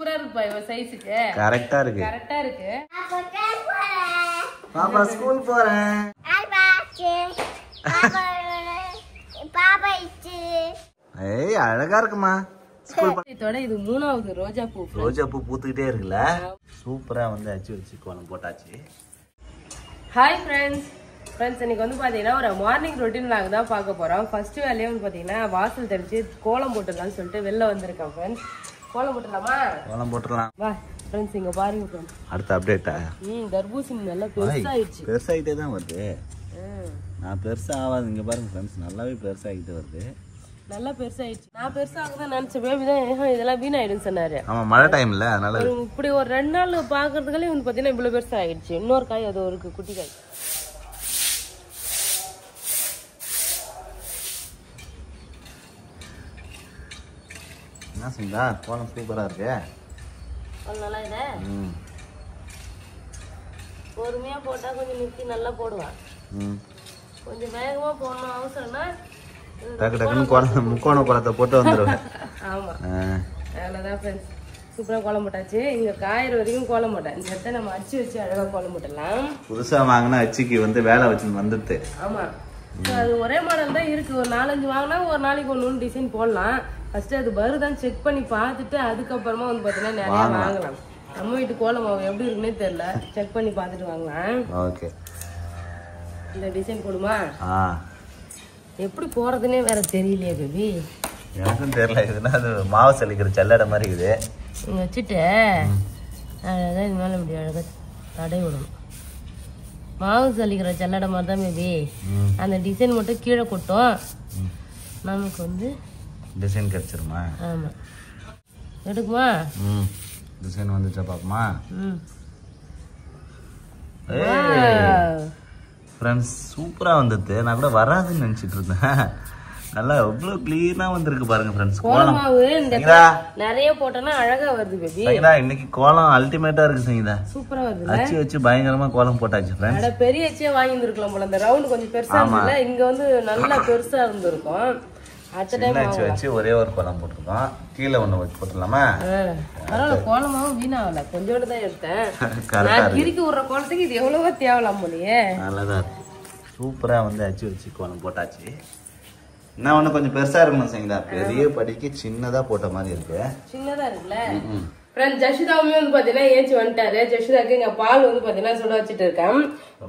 சூப்பரா இருக்குப்பா இவ சைஸ்க்கு. கரெக்டா இருக்கு. கரெக்டா இருக்கு. பாப்பா ஸ்கூல் போறேன். ஏய் அழகா இருக்குமா. இதோட இது மூணாவது ரோஜா பூ. ரோஜா பூ பூத்துக்கிட்டே இருக்குல்ல. சூப்பரா வந்து அச்சு வச்சு கோலம் போட்டாச்சு. Hi friends. இன்னைக்கு வந்து பாத்தீங்கன்னா ஒரு மார்னிங் ரொட்டீன் நாங்கள் தான் பார்க்க போறோம். ஃபர்ஸ்ட் வேலையே வந்து பாத்தீங்கன்னா வாசல் தெளிச்சு கோலம் போட்டுடலாம்னு சொல்லிட்டு வெளில வந்திருக்கேன் ஃப்ரெண்ட்ஸ். கோலம் போட்டுடலாமா? கோலம் போட்டுடலாம் வா ஃப்ரெண்ட்ஸ். இங்க பாருங்க ஃப்ரெண்ட்ஸ். அடுத்த அப்டேட்டா? தர்பூசணி நல்லா பெருசாயிடுச்சு. பெருசாயிட்டே தான் வருது. நான் பெருசா ஆகாது. இங்க பாருங்க ஃப்ரெண்ட்ஸ், நல்லாவே பெருசாகிட்டு வருது. நல்லா பெருசாயிடுச்சு. நான் பெருசாகதான் நினைச்சேன். பேபி தான் இதெல்லாம் வீணாயிடுன்னு சொன்னாரு. ஆமா மழை டைம்ல அதனால இப்படி ஒரு 2 நாள் பாக்குறதுக்காலே வந்து பாத்தீங்கன்னா இவ்வளவு பெருசா ஆயிடுச்சு. இன்னொரு காய் அது ஒரு குட்டி காய். என்ன செஞ்சா கோலம் சூப்பரா இருக்கு. நல்லா இதே பொறுமையா போட்டா கொஞ்சம் நிறுத்தி நல்லா போடுவான். கொஞ்சம் வேகமா போடணும் அவசரம்னா டக்கு டக்குன்னு கோலம் முக்கோண கோலத்தை போட்டு வந்துடுவேன். ஆமா அவ்வளோதான் ஃப்ரெண்ட்ஸ். சூப்பரா கோலம் போட்டாச்சு. இங்க காயிற வரைக்கும் கோலம் போட்டேன். இந்த இடத்த நம்ம அச்சு வச்சு அழகா கோலம் போட்டலாம். புதுசா வாங்கினா அச்சுக்கு வந்து வேலை வச்சு வந்துட்டு. ஆமா அது ஒரே மாடல் தான் இருக்கு. ஒரு 4-5 வாங்கினா ஒரு நாளைக்கு ஒன்று டிசைன் போடலாம். ஃபர்ஸ்ட் அது வருதான்னு செக் பண்ணி பார்த்துட்டு அதுக்கப்புறமா வந்து பார்த்தீங்கன்னா நிறைய வாங்கலாம். நம்ம வீட்டு கோலம் எப்படி இருக்குன்னே தெரியல. செக் பண்ணி பார்த்துட்டு வாங்கலாம். ஓகே இந்த டிசைன் போடுமா? எப்படி போறதுன்னே வேற தெரியலையே பேபி. எனக்கும் தெரியல. இதுனா அது மாவு சலிக்கிற சல்லடை மாதிரி இருக்குது. இங்க வச்சுட்டு அதான் இது மேலே இப்படி அழகா தடை விடணும். மாவு சலிக்கிற சல்லடை மாதிரி தான் பேபி. அந்த டிசைன் மட்டும் கீழே கொட்டும். நமக்கு வந்து டிசைன் கிடைச்சிருமா? ஆமா எடுக்குமா? டிசைன் வந்துச்சா பாப்போமா? ஃப்ரெண்ட்ஸ் சூப்பரா வந்தது. நான் கூட வராதுன்னு நினைச்சிட்டு இருந்தேன். நல்லா எவ்வளவு கிளீனா வந்திருக்கு பாருங்க ஃப்ரெண்ட்ஸ். கோலம் நிறைய போட்டோம்னா அழகா வருது பேபி. இன்னைக்கு கோலம் அல்டிமேட்டா இருக்கு சங்கீதா. சூப்பரா வருது. அச்சு வச்சு பயங்கரமா கோலம் போட்டாச்சு ஃப்ரெண்ட்ஸ். பெரிய அச்சியா வாங்கி இருந்திருக்கலாம் போல. அந்த ரவுண்ட் கொஞ்சம் பெருசா இருக்குல்ல. இங்க வந்து நல்லா பெருசா இருந்திருக்கும். வச்சு ஒரே ஒரு கோலம் போட்டுருக்கோம். கீழே ஒண்ணு வச்சு போட்டுடலாமா? பரவாயில்ல கோலமாவும் வீணாகல. கொஞ்சோடு தான் எடுத்தேன். நான் கிறுக்கி விடுற கோலத்துக்கு இது எவ்வளவோ தேவலாம் போலியே. நல்லதான் சூப்பரா வந்து அச்சு வச்சு கோலம் போட்டாச்சு. என்ன ஒண்ணு கொஞ்சம் பெருசா இருக்கணும் சங்கீதா. பெரிய படிக்கு சின்னதா போட்ட மாதிரி இருக்கு. சின்னதா இருக்குல்ல. ஜஷிதாவுமே வந்து பாத்தீங்கன்னா ஏஞ்சி வந்துட்டாரு. ஜஷிதாக்கு இங்க பால் வந்து பாத்தீங்கன்னா சுட வச்சுட்டு இருக்கேன்.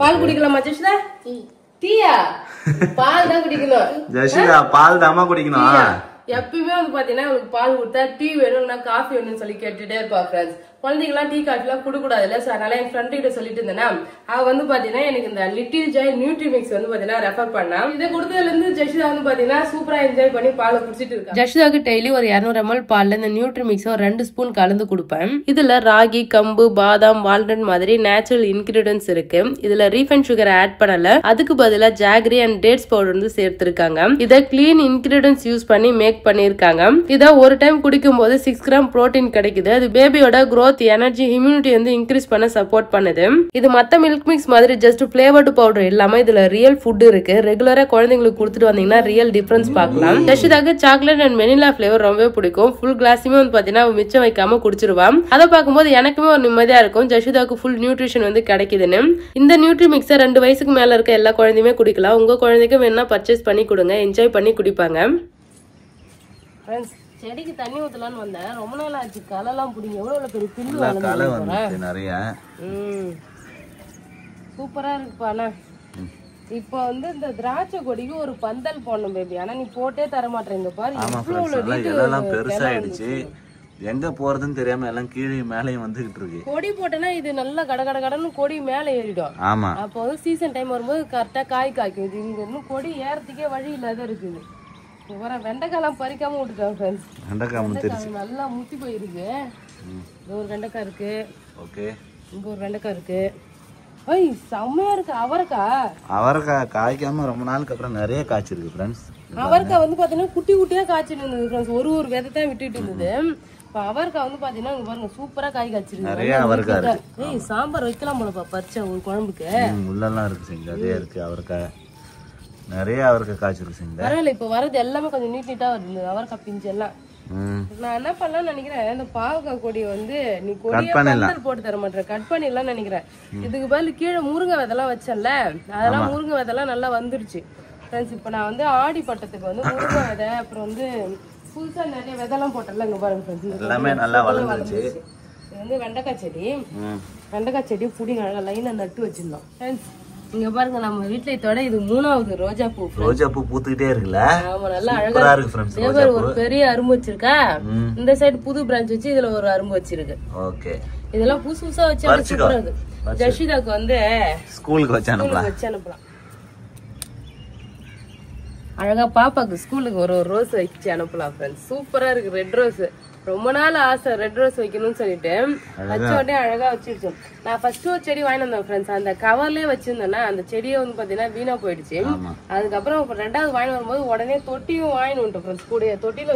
பால் குடிக்கலாமா ஜஷிதா? டீயா? பால் தான் குடிக்கணும். ஜஷிதா பால் தாமா குடிக்கணும். எப்பயுமே வந்து பாத்தீங்கன்னா உங்களுக்கு பால் கொடுத்தா டீ வேணும்னா காஃபி வேணும்னு சொல்லி கேட்டுட்டே இருப்பா ஃப்ரெண்ட்ஸ். குழந்தைங்கலாம் டீ காஃபி எல்லாம் கொடுக்கூடாது இல்ல. அதனால என் ஃப்ரெண்ட் கிட்ட சொல்லிட்டு இருந்தேன்னா அவ வந்து பாத்தீங்கன்னா எனக்கு இந்த லிட்டில் ஜாய் நியூட்ரி மிக்ஸ் வந்து பாத்தீங்கன்னா ரெஃபர் பண்ணா. இதை கொடுத்ததுல இருந்து ஜஷிதா வந்து பாத்தீங்கன்னா சூப்பரா என்ஜாய் பண்ணி பாலை குடிச்சிட்டு இருக்கா. ஜஷிதாக்கு டெய்லி ஒரு 200 ml பால்ல இந்த நியூட்ரி மிக்ஸ் 2 ஸ்பூன் கலந்து கொடுப்பேன். இதுல ராகி, கம்பு, பாதாம், வால்நட் மாதிரி நேச்சுரல் இன்கிரிடியன்ஸ் இருக்கு. இதுல ரீஃபைண்ட் சுகர் ஆட் பண்ணல. அதுக்கு பதிலா ஜாகரி அண்ட் டேட்ஸ் பவுடர் வந்து சேர்த்திருக்காங்க. இத கிளீன் இன்கிரிடியன்ஸ் யூஸ் பண்ணி மேக் பண்ணிருக்காங்க. இத ஒரு டைம் குடிக்கும் போது 6 கிராம் புரோட்டீன் கிடைக்குது. அது பேபியோட growth, எனர்ஜி, இம்யூனிட்டி வந்து இன்க்ரீஸ் பண்ண சப்போர்ட் பண்ணுது. இது மத்த மில்க் மிக்ஸ் மாதிரி ஜஸ்ட் ஃபிளேவர்டு பவுடர் இல்லாம இதுல ரியல் ஃபுட் இருக்கு. ரெகுலரா குழந்தைங்களுக்கு கொடுத்துட்டு வந்தீங்கன்னா ரியல் டிஃபரன்ஸ் பார்க்கலாம். ஜஷிதாக்கு சாக்லேட் அண்ட் வெனிலா ஃபிளேவர் ரொம்பவே பிடிக்கும். ஃபுல் கிளாஸுமே வந்து பாத்தீங்கன்னா மிச்சம் வைக்காம குடிச்சிருவான். அதை பார்க்கும்போது எனக்குமே ஒரு நிம்மதியா இருக்கும். ஜஷிதாக்கு ஃபுல் நியூட்ரிஷன் வந்து கிடைக்குதுன்னு. இந்த நியூட்ரி மிக்ஸை 2 வயசுக்கு மேல இருக்க எல்லா குழந்தையுமே குடிக்கலாம். உங்க குழந்தைக்கு வேணா பர்ச்சேஸ் பண்ணி கொடுங்க. என்ஜாய் பண்ணி குடிப்பாங்க. செடிக்கு தண்ணி ஊத்தலான்னு வந்தேன். ரொம்ப நாள் ஆச்சு. களைலாம் பிடிங்க. எவ்வளவு பெரிய பில்லு வளர்ந்து நிறைய. சூப்பரா இருக்குப்பா. இப்ப வந்து இந்த திராட்சை கொடிக்கு ஒரு பந்தல் போடணும் பேபி. ஆனா நீ போட்டே தர மாட்டேங்க பாரு. எல்லாம் பெருசாயிடுச்சு. எங்க போறதுன்னு தெரியாம எல்லாம் கீழே மேலையும் வந்துகிட்டு இருக்கு. கொடி போட்டேன்னா இது நல்லா கடன்னு கொடி மேல ஏறிடும். ஆமா அப்போ வந்து சீசன் டைம் வரும்போது கரெக்டா காய் காய்க்கும். இது இங்க இன்னும் கொடி ஏறதுக்கே வழி இல்லாத இருக்குது. வெண்டைக்காய் பறிக்காம விட்டுட்டேன் ஃப்ரெண்ட்ஸ். வெண்டைக்காய் நல்லா முத்தி போயிருக்கு. ஒரு வெண்டைக்காய் இருக்கு. ஓகே இங்க ஒரு வெண்டைக்காய் இருக்கு. ஐய் செம்மையா இருக்கு. அவரைக்காய் காய்க்காம ரொம்ப நாளுக்கு அப்புறம் நிறைய காய்ச்சிருக்கு ஃப்ரெண்ட்ஸ். அவரைக்காய் வந்து பாத்தீங்கன்னா குட்டி குட்டியா காய்ச்சிட்டு இருந்தது ஃப்ரெண்ட்ஸ். ஒரு விதை தான் விட்டுட்டு இருந்தது. இப்ப அவரைக்காய் வந்து பாத்தீங்கன்னா இங்க பாருங்க சூப்பரா காய் காய்ச்சிருக்கு. நிறைய அவரைக்காய் இருக்கு. ஏய் சாம்பார் வைக்கலாம் போலப்பா பறிச்ச ஒரு குழம்புக்கு. உள்ளெல்லாம் இருக்கு. அதே இருக்கு அவரைக்காய். நிறைய அவரைக்காய் காய்ச்சிருக்கு. பரவாயில்ல இப்ப வரது எல்லாமே கொஞ்சம் நீட்டா வருது. அவரைக்காய் பிஞ்சு எல்லாம் நான் என்ன பண்ணலாம்னு நினைக்கிறேன், இந்த பாவக்காய் கொடியை வந்து நீ கொடியை பந்தல் போட்டு தர மாட்டேன், கட் பண்ணிடலாம்னு நினைக்கிறேன். இதுக்கு பதில் கீழே முருங்கை விதெல்லாம் வச்சேன்ல, அதெல்லாம் முருங்கை விதெல்லாம் நல்லா வந்துருச்சு ஃப்ரெண்ட்ஸ். இப்போ நான் வந்து ஆடி பட்டத்துக்கு வந்து முருங்கை விதை அப்புறம் வந்து புதுசா நிறைய விதெல்லாம் போட்டல. இங்க பாருங்க ஃப்ரெண்ட்ஸ், எல்லாமே நல்லா வளர்ந்துருச்சு. இது வந்து வெண்டைக்காய் செடி. வெண்டைக்காய் செடி புடி அழகா லைனா நட்டு வச்சிருந்தோம் ஃப்ரெண்ட்ஸ். இங்க பாருங்க, நம்ம வீட்ல இதோட இது 3வது ரோஜா பூ. ரோஜா பூ பூத்துக்கிட்டே இருக்குல்ல. ஆமா, நல்லா அழகா இருக்கு ஃப்ரெண்ட்ஸ். ஒரு பெரிய அரும்பு வச்சிருக்கா. இந்த சைடு புது பிரான்ச் வச்சு இதுல ஒரு அரும்பு வச்சிருக்கு. ஓகே, இதெல்லாம் புதுசு புதுசா வச்சா சூப்பரா இருக்கு. ஜஷிதாக்கு வந்து ஸ்கூலுக்கு வச்சு அனுப்பலாம். அழகா பாப்பாக்கு ஸ்கூலுக்கு ஒரு ரோஸ் வச்சு அனுப்பலாம் ஃப்ரெண்ட்ஸ். சூப்பரா இருக்கு ரெட் ரோஸ். ரொம்ப நாள் ஆசை ரெட் ரோஸ் வைக்கணும்னு சொல்லிட்டு வச்ச உடனே அழகா வச்சிருச்சோம். நான் ஃபர்ஸ்ட் ஒரு செடி வாங்கி வந்தேன் ஃப்ரெண்ட்ஸ். அந்த கவர்லயே வச்சிருந்தேன்னா அந்த செடியை வந்து பாத்தீங்கன்னா வீணா போயிடுச்சு. அதுக்கப்புறம் 2வது வாங்கி வரும்போது உடனே தொட்டியும் வாங்கிட்டு ஃப்ரெண்ட்ஸ். கூட தொட்டியில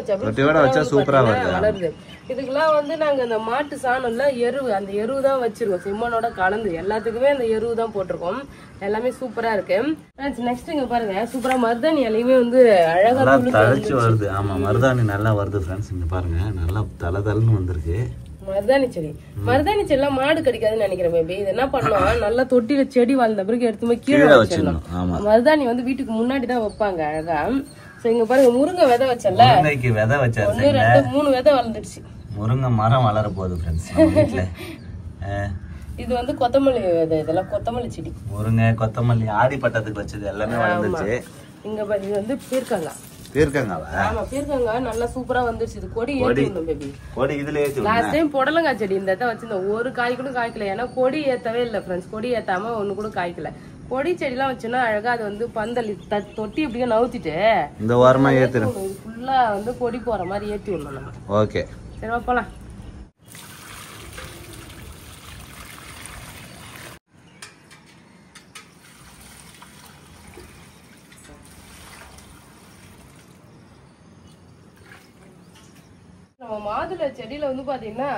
வச்சா சூப்பரா வளருது. இதுக்கெல்லாம் வந்து நாங்க இந்த மாட்டு சாணம்ல எருவு, அந்த எருவு தான் வச்சிருக்கோம் செம்மண்ணோட கலந்து. எல்லாத்துக்குமே அந்த எருவு தான் போட்டிருக்கோம். எல்லாமே சூப்பரா இருக்கு. நெக்ஸ்ட் இங்க பாருங்க, சூப்பரா மருதாணி இலையுமே வந்து அழகா தழைச்சு வருது. ஆமா, மருதாணி நல்லா வருது ஃப்ரெண்ட்ஸ். இங்க பாருங்க, நல்லா தலதலன்னு வந்திருக்கு மருதாணி செடி. மருதாணி செடி எல்லாம் மாடு கடிக்காதுன்னு நினைக்கிறேன் பேபி. இது என்ன பண்ணுவோம், நல்லா தொட்டில செடி வளர்ந்த பிறகு எடுத்து போய் கீழே வச்சிடணும். மருதாணி வந்து வீட்டுக்கு முன்னாடிதான் வைப்பாங்க அழகா. இங்க பாருங்க, முருங்கை விதை வச்சல, விதை வச்சா 1 2 3 விதை வளர்ந்துருச்சு. முருங்கை மரம் வளர போகுது ஃப்ரெண்ட்ஸ் நம்ம வீட்ல. இது வந்து கொத்தமல்லி விதை. இதெல்லாம் கொத்தமல்லி செடி. முருங்கை, கொத்தமல்லி ஆடி பட்டத்துக்கு வச்சது எல்லாமே வளர்ந்துச்சு. இங்க பாருங்க, இது வந்து பீர்க்கங்காய். ஆமா, பீர்க்கங்காய் நல்லா சூப்பரா வந்துருச்சு. இது கொடி ஏத்திடணும் பேபி. கொடி இதுல ஏத்தி. லாஸ்ட் டைம் புடலங்காய் செடி இந்த இடத்த வச்சிருந்தோம். ஒரு காய் கூட காய்க்கல. ஏன்னா கொடி ஏத்தவே இல்லை ஃப்ரெண்ட்ஸ். கொடி ஏத்தாம ஒண்ணு கூட காய்க்கல. கொடி செடி எல்லாம் வச்சோன்னா அழகா அது வந்து பந்தல் தொட்டி இப்படியே நவுத்திட்டு இந்த வாரமா ஏத்துறோம். ஃபுல்லா வந்து கொடி போற மாதிரி ஏத்தி விடணும் நம்ம. ஓகே, சரி போலாம். நம்ம மாதுளை செடியில வந்து பாத்தீங்கன்னா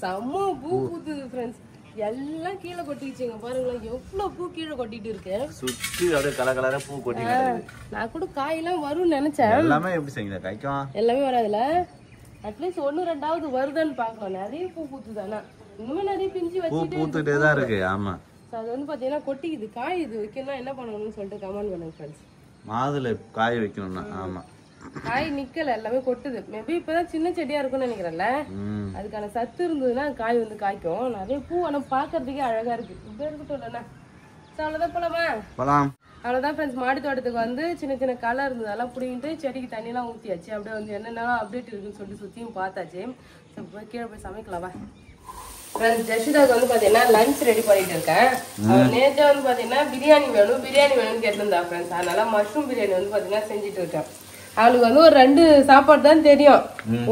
செம்ம பூ பூத்துது ஃப்ரெண்ட்ஸ். எல்லாம் கீழே கொட்டிடுச்சுங்க பாருங்களேன், எவ்வளவு பூ கீழே கொட்டிட்டு இருக்கு. சுத்தி அப்படியே கலர் கலரா பூ கொட்டிட்டு. நான் கூட காயெல்லாம் வரும்னு நினைச்சேன். எல்லாமே எப்படி செய்யுங்க காய்க்கும்? எல்லாமே வராதுல. அட்லீஸ்ட் 1 2வது வருதான்னு பாக்கலாம். நிறைய பூ பூத்துதானா, இன்னுமே நிறைய பிஞ்சு வச்சுட்டு பூத்துட்டே தான் இருக்கு. ஆமா, அது வந்து பாத்தீங்கன்னா கொட்டிக்குது. காய் இது வைக்கணும்னா என்ன பண்ணணும்னு சொல்லிட்டு கமெண்ட் பண்ணுங்க ஃப்ரெண்ட்ஸ். மாதுளை காய் வைக்கணும்னா. ஆமா, காய் நிக்கல, எல்லாமே கொட்டுது. மேபி இப்பதான் சின்ன செடியா இருக்கும்னு நினைக்கிறேன்ல. அதுக்கான சத்து இருந்ததுன்னா காய் வந்து காய்க்கும். நிறைய பூ ஆனா பாக்குறதுக்கே அழகா இருக்கு. இப்ப இருக்கட்டும் இல்லைன்னா அவ்வளவுதான். போலாமா? அவ்வளவுதான் ஃப்ரெண்ட்ஸ். மாடி தோட்டத்துக்கு வந்து சின்ன சின்ன களை இருந்தது, அதெல்லாம் பிடிங்கிட்டு செடிக்கு தண்ணி எல்லாம் ஊத்தியாச்சு. அப்படியே வந்து என்னென்ன அப்டேட் இருக்குன்னு சொல்லிட்டு சுத்தியும் பார்த்தாச்சு. போய் கீழே போய் சமைக்கலாமா ஃப்ரெண்ட்ஸ். ஜஷிதாக்கு வந்து பாத்தீங்கன்னா லஞ்ச் ரெடி பண்ணிட்டு இருக்கேன். நேற்று வந்து பாத்தீங்கன்னா பிரியாணி வேணும்னு கேட்டிருந்தா ஃப்ரெண்ட்ஸ். அதனால மஷ்ரூம் பிரியாணி வந்து பாத்தீங்கன்னா செஞ்சுட்டு இருக்கேன். அவளுக்கு வந்து ஒரு 2 சாப்பாடு தான் தெரியும்.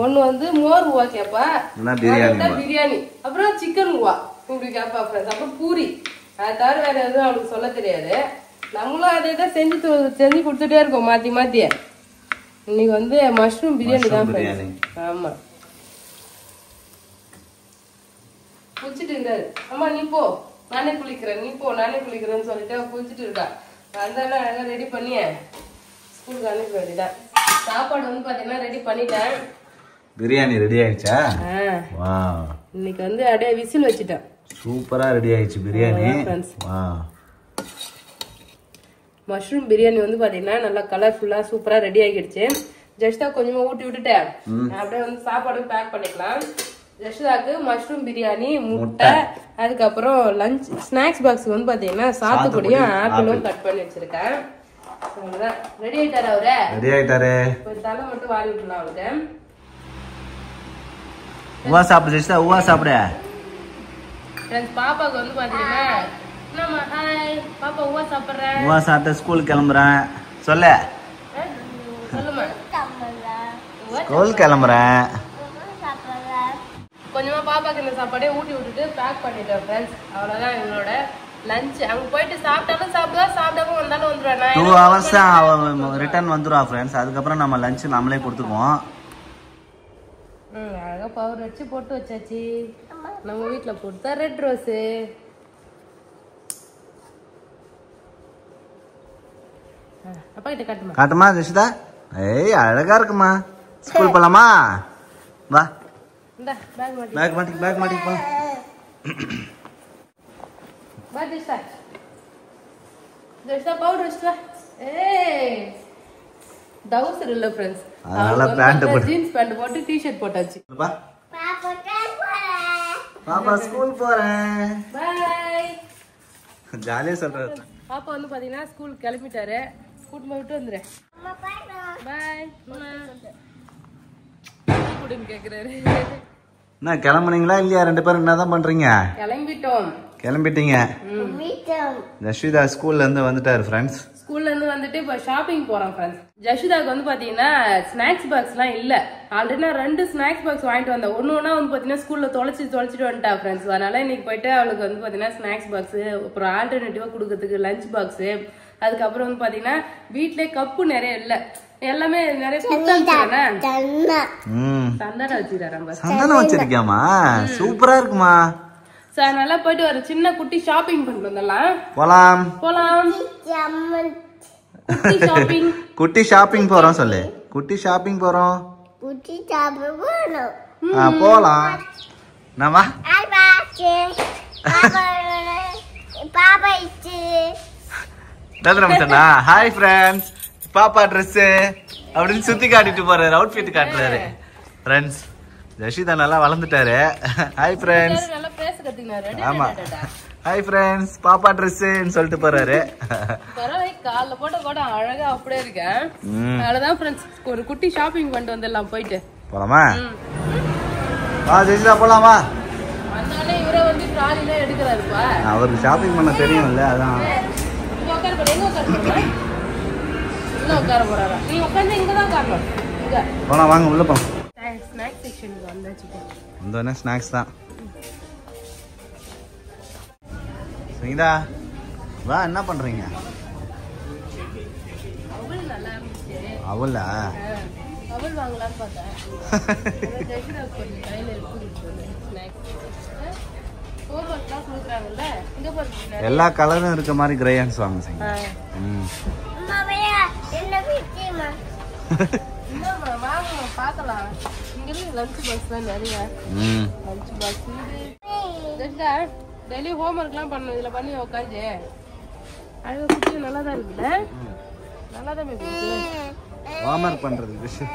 ஒண்ணு வந்து மோர் ஊவா கேப்பா, பிரியாணி, அப்புறம் சிக்கன் ஊவா இப்படி கேப்பா ஃப்ரெண்ட்ஸ். அப்புறம் பூரி. அதை தவிர வேற எதுவும் அவளுக்கு சொல்ல தெரியாது. நம்மளும் அதே தான் செஞ்சு கொடுத்துட்டே இருக்கோம் மாத்தி மாத்தி. இன்னைக்கு வந்து மஷ்ரூம் பிரியாணி தான் ஃப்ரெண்ட்ஸ். ஆமா, குளிச்சுட்டு இருக்காரு. அம்மா நீ போ, நானே குளிக்கிறேன்னு சொல்லிட்டு குளிச்சுட்டு இருக்கா. அதெல்லாம் அழகா ரெடி பண்ணிய ஸ்கூலுக்கு அனுப்ப வேண்டியதான். சாப்பாடு வந்து பாத்தீங்கன்னா ரெடி பண்ணிட்டேன். பிரியாணி ரெடி ஆயிடுச்சா? வாவ், இன்னைக்கு வந்து அப்படியே விசில் வச்சிட்டேன். சூப்பரா ரெடி ஆயிடுச்சு பிரியாணி. வாவ், மஷ்ரூம் பிரியாணி வந்து பாத்தீங்கன்னா நல்லா கலர்ஃபுல்லா சூப்பரா ரெடி ஆகிடுச்சு. ஜஸ்டா கொஞ்சமா ஊட்டி விட்டுட்டேன். அப்படியே வந்து சாப்பாடு பேக் பண்ணிக்கலாம். ஜஷ்தாக்கு மஷ்ரூம் பிரியாணி, முட்டை, அதுக்கப்புறம் லஞ்ச் ஸ்நாக்ஸ் பாக்ஸ் வந்து பாத்தீங்கன்னா சாத்துக்குடியும் ஆப்பிளும் கட் பண்ணி வச்சிருக்கேன். ரெடி ஆயிட்டாரு அவரு. ரெடி ஆயிட்டாரு. ஒரு தலை மட்டும் வாரி விட்டுலாம் அவருக்கு. உவா சாப்பிடு ஜெஷிதா, உவா சாப்பிடு. பாப்பாக்கு வந்து பாத்தீங்கன்னா பாப்பா உவா சாப்பிடுறேன். உவா சாப்பிட்டு ஸ்கூல் கிளம்புறேன். சொல்ல சொல்லுமா. ஸ்கூல் கிளம்புறேன். கொஞ்சமா பாப்பாக்கு இந்த சாப்பாடே ஊட்டி விட்டுட்டு பேக் பண்ணிட்டேன் ஃப்ரெண்ட்ஸ். அவ்வளவுதான் இவங்களோட லஞ்ச். அங்க போயிட்டு சாப்பிட்டாலும் சாப்பிடுவா, சாப்பிடாம வந்தாலும் வந்துருவா. 2 hours தான் ரிட்டர்ன் வந்துருவா ஃப்ரெண்ட்ஸ். அதுக்கப்புறம் நம்ம லஞ்ச் நம்மளே கொடுத்துக்குவோம். அழகா பவுடர் வச்சு போட்டு வச்சாச்சு. நம்ம வீட்டுல போட்டா ரெட் ரோஸ். அப்பா கிட்ட காட்டுமா ஜெஷிதா? ஏய் அழகா இருக்குமா. ஸ்கூல் போலாமா? வா இந்த பேக் மாட்டி பேக் மாட்டி போ. வா ஜெஷா பவுடர் வச்சுட்டு வா. ஏய் டவுசர் இல்ல ஃப்ரெண்ட்ஸ், அதனால பேண்ட் போட்டு ஜீன்ஸ் பேண்ட் போட்டு டி-ஷர்ட் போட்டாச்சு. பாப்பா ஸ்கூல் போறேன். பை. ஜாலியா சொல்றாரு. பாப்பா வந்து பாத்தீங்கன்னா ஸ்கூல் கிளம்பிட்டாரு. கூட்டு போய் விட்டு வந்துறேன். பை. கூடுன்னு கேக்குறாரு. என்ன கிளம்புனீங்களா இல்லையா? 2 பேரும் என்னதான் பண்றீங்க? கிளம்பிட்டோம். கிளம்பிட்டீங்க. ஜஸ்விதா ஸ்கூல்ல இருந்து வந்துட்டாரு ஃப்ரெண்ட்ஸ். ஸ்கூல்ல இருந்து வந்துட்டு இப்ப ஷாப்பிங் போறோம் ஃப்ரெண்ட்ஸ். ஜஷிதாக்கு வந்து பாத்தீங்கன்னா ஸ்நாக்ஸ் பாக்ஸ் எல்லாம் இல்ல. ஆல்ரெடி நான் 2 ஸ்நாக்ஸ் பாக்ஸ் வாங்கிட்டு வந்தேன். ஒண்ணு வந்து பாத்தீங்கன்னா ஸ்கூல்ல தொலைச்சிட்டு வந்துட்டா ஃப்ரெண்ட்ஸ். அதனால இன்னைக்கு போயிட்டு அவளுக்கு வந்து பாத்தீங்கன்னா ஸ்நாக்ஸ் பாக்ஸ், அப்புறம் ஆல்டர்னேட்டிவா கொடுக்கறதுக்கு லஞ்ச் பாக்ஸ், அதுக்கப்புறம் வந்து பாத்தீங்கன்னா வீட்லயே கப்பு நிறைய இல்ல, எல்லாமே நிறைய சந்தனம் வச்சுக்கிறாராம். சந்தனம் வச்சிருக்கியாமா? சூப்பரா இருக்குமா. சோ அதனால போயிட்டு ஒரு சின்ன குட்டி ஷாப்பிங் பண்ணிட்டு வந்துடலாம். போலாம். குட்டி ஷாப்பிங் போறோம் சொல்லு. குட்டி ஷாப்பிங் போறோம். போலாம். நம்ம ஹாய் ஃப்ரெண்ட்ஸ், பாப்பா ட்ரெஸ் அப்படின்னு சுத்தி காட்டிட்டு போறாரு, அவுட்ஃபிட் காட்டுறாரு ஃப்ரெண்ட்ஸ். ஜஷிதா நல்லா வளர்ந்துட்டாரு. Hi friends. ஆமா ஹாய் ஃப்ரெண்ட்ஸ், பாப்பா ட்ரெஸ்ன்னு சொல்லிட்டு போறாரு. காலைல போட்ட கூட அழகா அப்படியே இருக்கேன். அதனாலதான் ஃப்ரெண்ட்ஸ் ஒரு குட்டி ஷாப்பிங் பண்ணிட்டு வந்துடலாம். போயிட்டு போலாமா? வா ஜெஷிதா போலாமா? அதனால இவரை வந்து ட்ராலில எடுக்கிறாருப்பா. அவருக்கு ஷாப்பிங் பண்ண தெரியும்ல, அதான். உட்கார போற. எங்க உட்கார போற? உள்ள உட்கார போறாரா? நீ உட்கார்ந்து இங்கதான் உட்காரணும். இங்க போலாம், வாங்க உள்ள போலாம். ஸ்நாக்ஸ் செக்ஷனுக்கு வந்தாச்சு. வந்தோடனே ஸ்நாக்ஸ் தான். சரிதா வா, என்ன பண்றீங்க? அவள் நல்லா இருந்துச்சு. அவளா? அவள் வாங்கலாம்னு பார்த்தேன். கொஞ்சம் கையில எடுத்து ஸ்நாக்ஸ் கொடுக்குறாங்கல்ல, இங்க போறது எல்லா கலரும் இருக்க மாதிரி கிரேயான்ஸ் வாங்க. சரி வாங்க பார்க்கலாம். இங்க லஞ்ச் பாக்ஸ் தான் நிறைய. லஞ்ச் பாக்ஸ் டெய்லி ஹோம் ஒர்க்லாம் பண்ணணும். இதுல பண்ணி உட்காந்து அழகா குட்டி நல்லா தான் இருக்குல்ல. நல்லா தான் ஹோம் ஒர்க் பண்றது விஷயம்.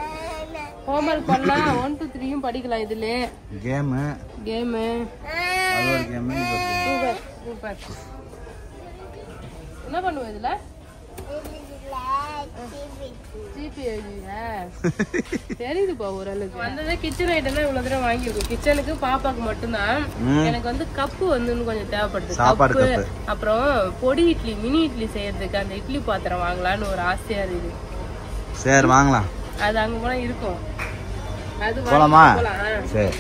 ஹோம் ஒர்க் பண்ணா 1 to 3 படிக்கலாம். இதுல கேம் அது ஒரு கேம். சூப்பர். என்ன பண்ணுவ இதுல? தெரியுதுப்பா ஓரளவுக்கு. வந்ததே கிச்சன் ஐட்டம் தான் இவ்வளவு தூரம் வாங்கியிருக்கோம். கிச்சனுக்கு பாப்பாக்கு மட்டும்தான். எனக்கு வந்து கப்பு வந்து கொஞ்சம் தேவைப்படுது. கப்பு, அப்புறம் பொடி இட்லி, மினி இட்லி செய்யறதுக்கு அந்த இட்லி பாத்திரம் வாங்கலாம்னு ஒரு ஆசையா இருக்கு. சரி வாங்கலாம். அது அங்க போனா இருக்கும். அது போலாமா? சரி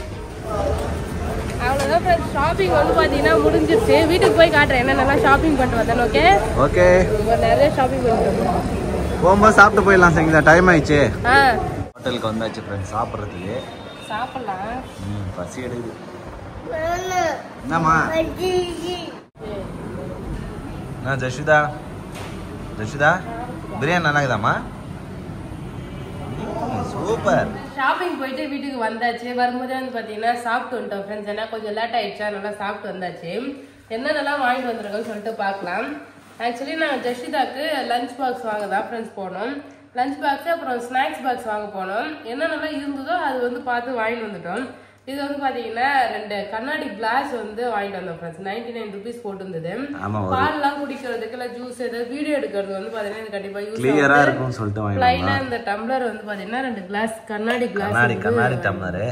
அவ்வளவுதான். ஷாப்பிங் வந்து பாத்தீங்கன்னா முடிஞ்சிருச்சு. வீட்டுக்கு போய் காட்டுறேன் என்னென்னலாம் ஷாப்பிங் பண்ணிட்டு வந்தேன். Okay okay. நிறைய ஷாப்பிங் பண்ணிட்டு போகும்போது சாப்பிட்டு போயிடலாம். சரிங்களா, டைம் ஆயிடுச்சு. ஹோட்டலுக்கு வந்தாச்சு ஃப்ரெண்ட்ஸ் சாப்பிட்றதுக்கு. சாப்பிடலாம். பசி எடுக்குது. என்னம்மா? நான் ஜஷிதா பிரியாணி நல்லா இருக்குதாம்மா? சூப்பர். ஷாப்பிங் போயிட்டு வீட்டுக்கு வந்தாச்சு. வரும்போதே வந்து பாத்தீங்கன்னா சாப்பிட்டு வந்துட்டோம் ஃப்ரெண்ட்ஸ். ஏன்னா கொஞ்சம் லேட் ஆயிடுச்சா, நல்லா சாப்பிட்டு வந்தாச்சு. என்னென்னலாம் வாங்கிட்டு வந்துருக்கோன்னு சொல்லிட்டு பார்க்கலாம். ஆக்சுவலி நான் ஜஷிதாக்கு லஞ்ச் பாக்ஸ் வாங்க தான் ஃப்ரெண்ட்ஸ் போனோம். லஞ்ச் பாக்ஸ் அப்புறம் ஸ்நாக்ஸ் பாக்ஸ் வாங்க போனோம். என்னென்னலாம் இருந்ததோ அது வந்து பார்த்து வாங்கிட்டு வந்துட்டோம். இது வந்து பாத்தீங்கன்னா 2 கண்ணாடி கிளாஸ் வந்து வாங்கிட்டு வந்தோம் ஃப்ரெண்ட்ஸ். 99 rupees போட்டு இருந்தது. பால்லாம் குடிக்கிறதுக்கு இல்ல ஜூஸ் ஏதாவது வீடியோ எடுக்கிறது வந்து பாத்தீங்கன்னா இது கண்டிப்பா யூஸ் கிளியரா இருக்கும்னு சொல்லிட்டு வாங்கிட்டோம். ப்ளைனா இந்த டம்ளர் வந்து பாத்தீங்கன்னா 2 கிளாஸ் கண்ணாடி டம்ளர்.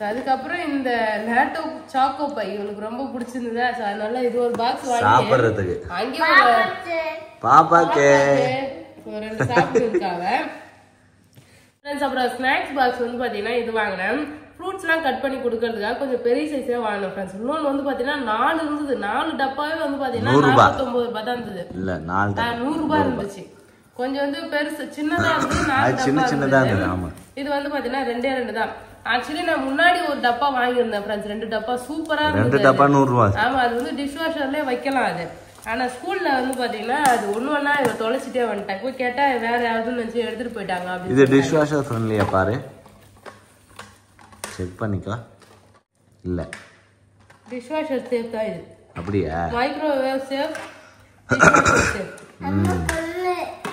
அதுக்கப்புறம் இந்த லேட்டோ சாக்கோ பை இவளுக்கு ரொம்ப பிடிச்சிருந்ததா, அதனால இது ஒரு பாக்ஸ் வாங்கி சாப்பிடுறதுக்கு அங்கே பாப்பாக்கு 2 சாப்பிட்டு இருக்காங்க ஃப்ரெண்ட்ஸ். அப்புறம் ஸ்நாக்ஸ் பாக்ஸ் வந்து பாத்தீங்கன்னா இது வாங்கினேன். ஃப்ரூட்ஸ்லாம் கட் பண்ணி கொடுக்கறதுக்காக கொஞ்சம் பெரிய சைஸே வாங்கினேன் ஃப்ரெண்ட்ஸ். இன்னொன்று வந்து பாத்தீங்கன்னா 4 இருந்தது. 4 டப்பாவே வந்து பாத்தீங்கன்னா 49 ரூபாய் தான் இருந்தது. இல்ல 100 ரூபாய் இருந்துச்சு. கொஞ்சம் வந்து பெருசு சின்னதா இருந்தது. 4 டப்பா. இது வந்து பாத்தீங்கன்னா 2 தான். ஆக்சுவலி நான் முன்னாடி ஒரு டப்பா வாங்கியிருந்தேன் ஃப்ரெண்ட்ஸ். 2 டப்பா சூப்பரா இருந்தது. 2 டப்பா 100 ரூபாய். ஆமா, அது வந்து டிஷ் வாஷர்லயே வைக்கலாம் அது. ஆனா ஸ்கூல்ல வந்து பாத்தீங்கன்னா அது ஒண்ணா இவ தொலைச்சிட்டே வந்துட்டேன். போய் கேட்டா வேற யாராவது நினைச்சு எடுத்துட்டு போயிட்டாங்க. இது டிஷ் வாஷர் ஃப்ரெண்ட்லியா பாரு. செக் பண்ணிக்கோ. இல்ல டிஷ் வாஷர் சேஃப் தான் இது. அப்படியா? Microwave safe.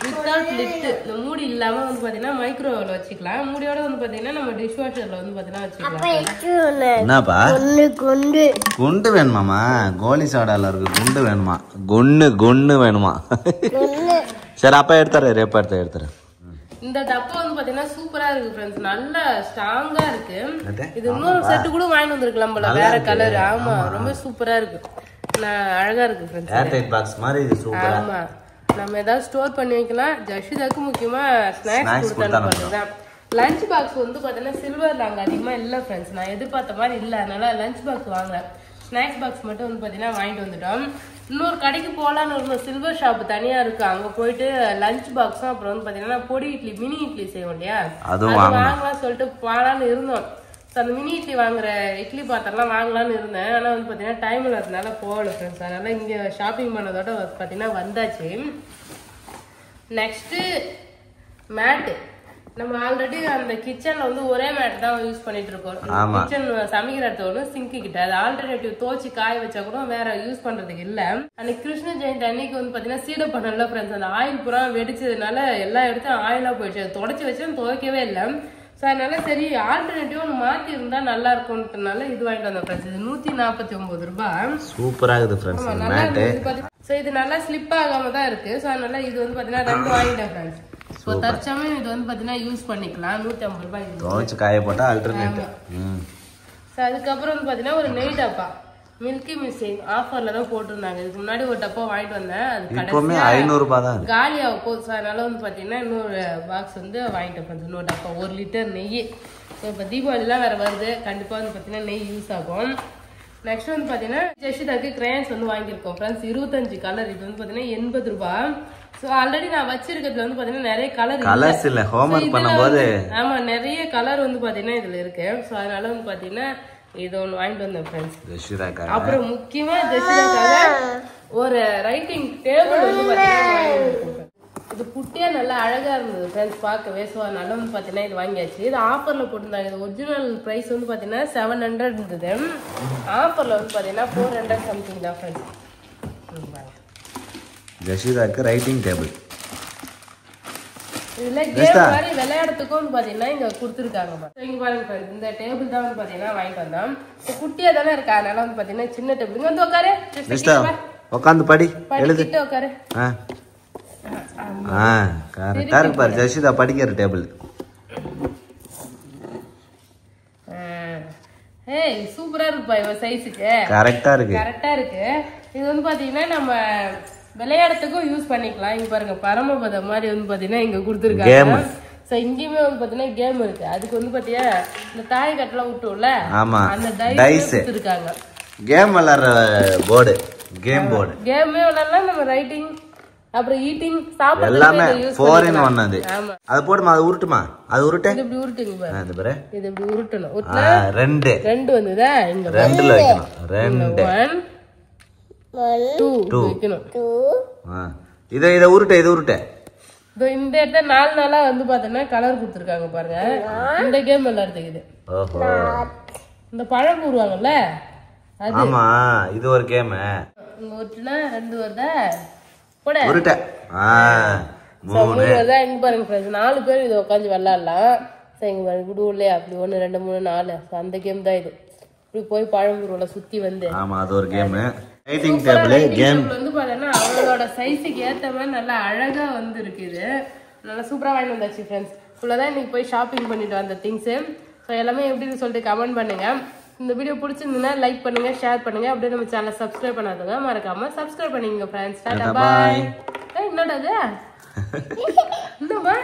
Without lid. இந்த மூடி இல்லாம வந்து பாத்தீங்கன்னா மைக்ரோவேவ்ல வச்சுக்கலாம். மூடியோட வந்து பாத்தீங்கன்னா நம்ம டிஷ் வாஷர்ல வந்து பாத்தீங்கன்னா வச்சுக்கலாம். என்னப்பா குண்டு வேணுமாமா? கோலி சோடால இருக்கு குண்டு வேணுமா? குண்டு வேணுமா? சரி அப்ப எடுத்துறேன், எப்ப எடுத்துறேன். இந்த டப்பா வந்து பாத்தீங்கன்னா சூப்பரா இருக்கு ஃப்ரெண்ட்ஸ். நல்ல ஸ்ட்ராங்கா இருக்கு. இது இன்னொரு செட் கூட வாங்கி வந்திருக்கலாம் போல, வேற கலர். ஆமா ரொம்ப சூப்பரா இருக்கு. அழகா இருக்கு ஃப்ரெண்ட்ஸ். ஏர்டைட் பாக்ஸ் மாதிரி இது சூப்பரா. ஆமா நம்ம ஏதாவது ஸ்டோர் பண்ணி வைக்கலாம். ஜஷிதாக்கு முக்கியமா ஸ்நாக்ஸ் கொடுத்தாங்க. லஞ்ச் பாக்ஸ் வந்து பாத்தீங்கன்னா சில்வர்ல அங்க அதிகமா இல்ல ஃப்ரெண்ட்ஸ். நான் எதிர்பார்த்த மாதிரி இல்ல, அதனால லஞ்ச் பாக்ஸ் வாங்கல. ஸ்நாக்ஸ் பாக்ஸ் மட்டும் வந்து பாத்தீங்கன்னா வாங்கிட்டு வந்துட்டோம். இன்னொரு கடைக்கு போகலான்னு இருந்தோம், சில்வர் ஷாப் தனியா இருக்கு. அங்க போயிட்டு லஞ்ச் பாக்ஸும் அப்புறம் வந்து பாத்தீங்கன்னா பொடி இட்லி மினி இட்லி செய்வோம் இல்லையா, அது வாங்கலாம் சொல்லிட்டு போகலான்னு இருந்தோம். அந்த மினி இட்லி வாங்குற இட்லி பாத்திரம்லாம் வாங்கலான்னு இருந்தேன். ஆனா வந்து பாத்தீங்கன்னா டைம் இல்லாததுனால போகல ஃப்ரெண்ட்ஸ். அதனால இங்க ஷாப்பிங் பண்ணதோட பாத்தீங்கன்னா வந்தாச்சு. நெக்ஸ்ட் மேட்டு. நம்ம ஆல்ரெடி அந்த கிச்சன்ல வந்து ஒரே மேட் தான் யூஸ் பண்ணிட்டு இருக்கோம். கிச்சன் சமைக்கிற இடத்துல சிங்க் கிட்ட அது ஆல்டர்னேட்டிவ் தோச்சு காய வச்சா கூட வேற யூஸ் பண்றதுக்கு இல்ல. அன்னைக்கு கிருஷ்ண ஜெயந்தி அன்னைக்கு வந்து பாத்தீங்கன்னா சீடை பண்ணல ஃப்ரெண்ட்ஸ். அந்த ஆயில் புறா வெடிச்சதுனால எல்லா இடத்தையும் ஆயிலா போயிடுச்சு. அது தொடச்சி வச்சு துவைக்கவே இல்லை. ஸோ அதனால சரி ஆல்டர்னேட்டிவ் ஒன்று மாற்றி இருந்தால் நல்லா இருக்கும்ன்றனால இது வாங்கிட்டு வந்தோம் ஃப்ரெண்ட்ஸ். இது 149 ரூபாய். சூப்பராக இருக்குது ஃப்ரெண்ட்ஸ். நல்லா இருக்கு. ஸோ இது நல்லா ஸ்லிப் ஆகாம தான் இருக்கு. ஸோ அதனால இது வந்து பார்த்தீங்கன்னா 2 வாங்கிட்டேன் ஃப்ரெண்ட்ஸ். ஸோ தற்சமயம் இது வந்து பார்த்தீங்கன்னா யூஸ் பண்ணிக்கலாம். 150 ரூபாய். துவைச்சு காய போட்டா ஆல்டர்னேட்டிவ். ஸோ அதுக்கப்புறம் வந்து பார்த்தீங்கன்னா ஒரு நெய் டப்பா மில்கி மிஸ்ஸிங் ஆஃபர்ல தான் போட்டிருந்தாங்க. இதுக்கு முன்னாடி ஒரு டப்பா வாங்கிட்டு வந்தேன். அது கடைசியா 500 ரூபாய் தான் காலியாக போகுது. ஸோ அதனால வந்து பார்த்தீங்கன்னா இன்னொரு பாக்ஸ் வந்து வாங்கிட்டு ஃப்ரெண்ட்ஸ். இன்னொரு டப்பா 1 லிட்டர் நெய். ஸோ இப்போ தீபாவளிலாம் வேற வருது, கண்டிப்பாக வந்து பார்த்தீங்கன்னா நெய் யூஸ் ஆகும். நெக்ஸ்ட் வந்து பார்த்தீங்கன்னா ஜஷிதாக்கு கிரேன்ஸ் வந்து வாங்கியிருக்கோம் ஃப்ரெண்ட்ஸ். 25 கலர். இது வந்து பார்த்தீங்கன்னா 80 ரூபாய். ஸோ ஆல்ரெடி நான் வச்சிருக்கிறதுல வந்து பார்த்தீங்கன்னா நிறைய கலர்ஸ் இல்லை. ஹோம்ஒர்க் பண்ணும்போது ஆமா நிறைய கலர் வந்து பார்த்தீங்கன்னா இதுல இருக்கு. ஸோ அதனால வந்து பார்த்தீங்கன்னா இது ஒன்று வாங்கிட்டு வந்தேன் ஃப்ரெண்ட்ஸ். அப்புறம் முக்கியமா ஜஷிதாக்காக ஒரு ரைட்டிங் டேபிள் வந்து பார்த்தீங்கன்னா இது குட்டியா நல்லா அழகா இருந்தது ஃப்ரெண்ட்ஸ் பார்க்கவே. ஸோ அதனால வந்து பார்த்தீங்கன்னா இது வாங்கியாச்சு. இது ஆஃபர்ல போட்டிருந்தாங்க. இது ஒரிஜினல் ப்ரைஸ் வந்து பார்த்தீங்கன்னா 700 இருந்தது. ஆஃபர்ல வந்து பார்த்தீங்கன்னா 400 சம்திங் தான் ஃப்ரெண்ட்ஸ். ஜஷிதாக்கு ரைட்டிங் டேபிள். இதுல கேம் மாதிரி விளையாடுறதுக்கும் வந்து பாத்தீங்கன்னா இங்க கொடுத்துருக்காங்க. இங்க பாருங்க ஃப்ரெண்ட்ஸ், இந்த டேபிள் தான் வந்து பாத்தீங்கன்னா வாங்கிட்டு வந்தோம். குட்டியா தானே இருக்கா, அதனால வந்து பாத்தீங்கன்னா சின்ன டேபிள். இங்க வந்து உட்காரு, உட்காந்து படி, எழுது, உட்காரு. கரெக்டா இருக்கு பாரு ஜஷிதா படிக்கிற டேபிள். ஏய் சூப்பரா இருக்குப்பா, இவ சைஸுக்கு கரெக்டா இருக்கு. கரெக்டா இருக்கு. இது வந்து பாத்தீங்கன்னா நம்ம விளையாடுறதுக்கும் யூஸ் பண்ணிக்கலாம். இங்க பாருங்க பரமபதம் மாதிரி வந்து பாத்தீங்கன்னா இங்க கொடுத்துருக்காங்க. சோ இங்கேயுமே வந்து பாத்தீங்கன்னா கேம் இருக்கு. அதுக்கு வந்து பாத்தியா இந்த தாய் கட்டெல்லாம் விட்டோம்ல, அந்த டைஸ் கொடுத்துருக்காங்க. கேம் விளையாடுற போர்டு, கேம் போர்டு. கேமே விளையாடலாம், நம்ம ரைட்டிங் அப்புறம் ஈட்டிங் சாப்பிடுறது எல்லாமே 4 in 1 அது. ஆமா அது போடுமா, அது உருட்டுமா, அது உருட்டு. இது இப்படி உருட்டுங்க பாரு. இது பாரு, இது இப்படி உருட்டணும். உருட்டா ரெண்டு வந்ததா, இங்க 2ல வைக்கணும். 2 1 2 வைக்கணும். இத உருட்டு, இது உருட்டு. இந்த இடத்துல 4 நாளா வந்து பாத்தீங்கன்னா கலர் கொடுத்துருக்காங்க பாருங்க. இந்த கேம் விளையாடுறதுக்கு இது. ஓஹோ, இந்த பழம் கூறுவாங்கல்ல அது. ஆமா இது ஒரு கேம். இங்க ஒட்டுனா 2 வருதா போட உருட்ட. 3 வருதா. இங்க பாருங்க ஃப்ரெண்ட்ஸ், 4 பேர் இதை உட்காந்து விளையாடலாம். சரி இங்க பாருங்க குடுவுல அப்படி 1 2 3 4 அந்த கேம் தான் இது. இப்படி போய் பழங்குருவில சுத்தி வந்து. ஆமா அது ஒரு கேம். ரைட்டிங் டேபிள் கேம் வந்து பாத்தீங்கன்னா அவங்களோட சைஸுக்கு ஏத்த மாதிரி நல்லா அழகா வந்து இருக்குது. நல்லா சூப்பரா வாங்கி வந்தாச்சு ஃப்ரெண்ட்ஸ். ஃபுல்லாதான் இன்னைக்கு போய் ஷாப்பிங் பண்ணிட்டு வந்த திங்ஸ். ஸோ எல்லாமே எப்படின்னு சொல்லிட்டு கமெண்ட் பண்ணுங்க. இந்த வீடியோ பிடிச்சிருந்ததுன்னா லைக் பண்ணுங்க, ஷேர் பண்ணுங்க. அப்படியே நம்ம சேனலை சப்ஸ்கிரைப் பண்ணாதவங்க மறக்காம சப்ஸ்கிரைப் பண்ணிங்க ஃப்ரெண்ட்ஸ். டாடா பாய். என்னடா இது? என்னமா